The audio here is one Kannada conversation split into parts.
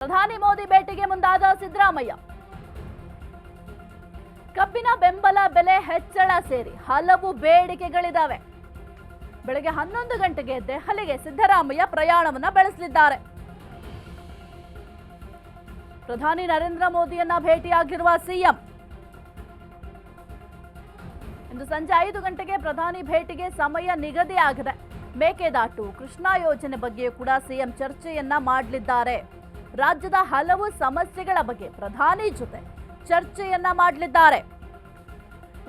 ಪ್ರಧಾನಿ ಮೋದಿ ಭೇಟಿಗೆ ಮುಂದಾದ ಸಿದ್ದರಾಮಯ್ಯ. ಕಬ್ಬಿನ ಬೆಂಬಲ ಬೆಲೆ ಹೆಚ್ಚಳ ಸೇರಿ ಹಲವು ಬೇಡಿಕೆಗಳಿದ್ದಾವೆ. ಬೆಳಗ್ಗೆ 11 ಗಂಟೆಗೆ ದೆಹಲಿಗೆ ಸಿದ್ದರಾಮಯ್ಯ ಪ್ರಯಾಣವನ್ನ ಬೆಳೆಸಲಿದ್ದಾರೆ. ಪ್ರಧಾನಿ ನರೇಂದ್ರ ಮೋದಿಯನ್ನ ಭೇಟಿಯಾಗಿರುವ ಸಿಎಂ ಇಂದು ಸಂಜೆ 5 ಗಂಟೆಗೆ ಪ್ರಧಾನಿ ಭೇಟಿಗೆ ಸಮಯ ನಿಗದಿಯಾಗಿದೆ. ಮೇಕೆದಾಟು ಕೃಷ್ಣಾ ಯೋಜನೆ ಬಗ್ಗೆಯೂ ಕೂಡ ಸಿಎಂ ಚರ್ಚೆಯನ್ನ ಮಾಡಲಿದ್ದಾರೆ. ರಾಜ್ಯದ ಹಲವು ಸಮಸ್ಯೆಗಳ ಬಗ್ಗೆ ಪ್ರಧಾನಿ ಜೊತೆ ಚರ್ಚೆಯನ್ನ ಮಾಡಲಿದ್ದಾರೆ.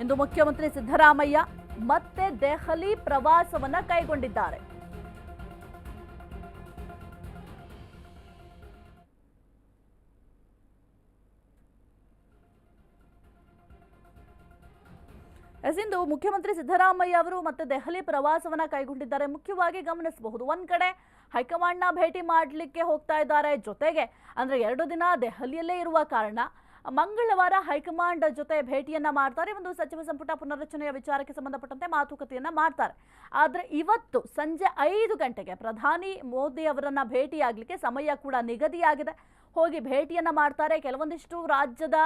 ಇಂದು ಮುಖ್ಯಮಂತ್ರಿ ಸಿದ್ದರಾಮಯ್ಯ ಮತ್ತೆ ದೆಹಲಿ ಪ್ರವಾಸವನ್ನ ಕೈಗೊಂಡಿದ್ದಾರೆ. ಇಂದು ಮುಖ್ಯಮಂತ್ರಿ ಸಿದ್ದರಾಮಯ್ಯ ಅವರು ಮತ್ತೆ ದೆಹಲಿ ಪ್ರವಾಸವನ್ನ ಕೈಗೊಂಡಿದ್ದಾರೆ. ಮುಖ್ಯವಾಗಿ ಗಮನಿಸಬಹುದು, ಒಂದ್ ಕಡೆ ಹೈಕಮಾಂಡ್ನ ಭೇಟಿ ಮಾಡಲಿಕ್ಕೆ ಹೋಗ್ತಾ ಇದ್ದಾರೆ. ಜೊತೆಗೆ ಅಂದ್ರೆ 2 ದಿನ ದೆಹಲಿಯಲ್ಲೇ ಇರುವ ಕಾರಣ ಮಂಗಳವಾರ ಹೈಕಮಾಂಡ್ ಜೊತೆ ಭೇಟಿಯನ್ನ ಮಾಡ್ತಾರೆ. ಒಂದು ಸಚಿವ ಸಂಪುಟ ಪುನರ್ರಚನೆಯ ವಿಚಾರಕ್ಕೆ ಸಂಬಂಧಪಟ್ಟಂತೆ ಮಾತುಕತೆಯನ್ನ ಮಾಡ್ತಾರೆ. ಆದ್ರೆ ಇವತ್ತು ಸಂಜೆ 5 ಗಂಟೆಗೆ ಪ್ರಧಾನಿ ಮೋದಿ ಅವರನ್ನ ಭೇಟಿಯಾಗಲಿಕ್ಕೆ ಸಮಯ ಕೂಡ ನಿಗದಿಯಾಗಿದೆ. ಹೋಗಿ ಭೇಟಿಯನ್ನ ಮಾಡ್ತಾರೆ. ಕೆಲವೊಂದಿಷ್ಟು ರಾಜ್ಯದ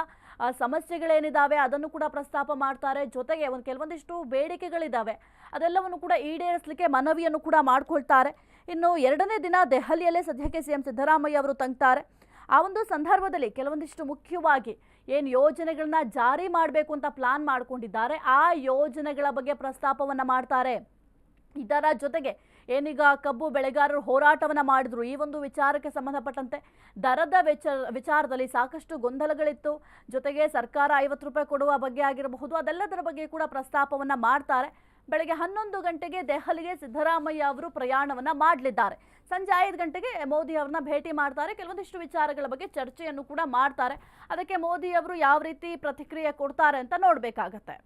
ಸಮಸ್ಯೆಗಳೇನಿದಾವೆ ಅದನ್ನು ಕೂಡ ಪ್ರಸ್ತಾಪ ಮಾಡ್ತಾರೆ. ಜೊತೆಗೆ ಕೆಲವೊಂದಿಷ್ಟು ಬೇಡಿಕೆಗಳಿದಾವೆ, ಅದೆಲ್ಲವನ್ನು ಕೂಡ ಈಡೇರಿಸಲಿಕ್ಕೆ ಮನವಿಯನ್ನು ಕೂಡ ಮಾಡ್ಕೊಳ್ತಾರೆ. ಇನ್ನು 2ನೇ ದಿನ ದೆಹಲಿಯಲ್ಲೇ ಸದ್ಯಕ್ಕೆ ಸಿಎಂ ಸಿದ್ದರಾಮಯ್ಯ ಅವರು ತಂಗ್ತಾರೆ. ಆ ಒಂದು ಸಂದರ್ಭದಲ್ಲಿ ಕೆಲವೊಂದಿಷ್ಟು ಮುಖ್ಯವಾಗಿ ಏನು ಯೋಜನೆಗಳನ್ನ ಜಾರಿ ಮಾಡಬೇಕು ಅಂತ ಪ್ಲಾನ್ ಮಾಡ್ಕೊಂಡಿದ್ದಾರೆ, ಆ ಯೋಜನೆಗಳ ಬಗ್ಗೆ ಪ್ರಸ್ತಾಪವನ್ನ ಮಾಡ್ತಾರೆ. ಇದರ ಜೊತೆಗೆ ಏನೀಗ ಕಬ್ಬು ಬೆಳೆಗಾರರು ಹೋರಾಟವನ್ನ ಮಾಡಿದ್ರು, ಈ ಒಂದು ವಿಚಾರಕ್ಕೆ ಸಂಬಂಧಪಟ್ಟಂತೆ ದರದ ವಿಚಾರದಲ್ಲಿ ಸಾಕಷ್ಟು ಗೊಂದಲಗಳಿತ್ತು. ಜೊತೆಗೆ ಸರ್ಕಾರ 50 ರೂಪಾಯಿ ಕೊಡುವ ಬಗ್ಗೆ ಆಗಿರಬಹುದು, ಅದೆಲ್ಲದರ ಬಗ್ಗೆ ಕೂಡ ಪ್ರಸ್ತಾಪವನ್ನ ಮಾಡ್ತಾರೆ. ಬೆಳಗ್ಗೆ 11 ಗಂಟೆಗೆ ದೆಹಲಿಗೆ ಸಿದ್ದರಾಮಯ್ಯ ಅವರು ಪ್ರಯಾಣವನ್ನ ಮಾಡಲಿದ್ದಾರೆ. ಸಂಜೆ 5 ಗಂಟೆಗೆ ಮೋದಿ ಅವರನ್ನ ಭೇಟಿ ಮಾಡ್ತಾರೆ. ಕೆಲವೊಂದಿಷ್ಟು ವಿಚಾರಗಳ ಬಗ್ಗೆ ಚರ್ಚೆಯನ್ನು ಕೂಡ ಮಾಡ್ತಾರೆ. ಅದಕ್ಕೆ ಮೋದಿ ಅವರು ಯಾವ ರೀತಿ ಪ್ರತಿಕ್ರಿಯೆ ಕೊಡ್ತಾರೆ ಅಂತ ನೋಡ್ಬೇಕಾಗತ್ತೆ.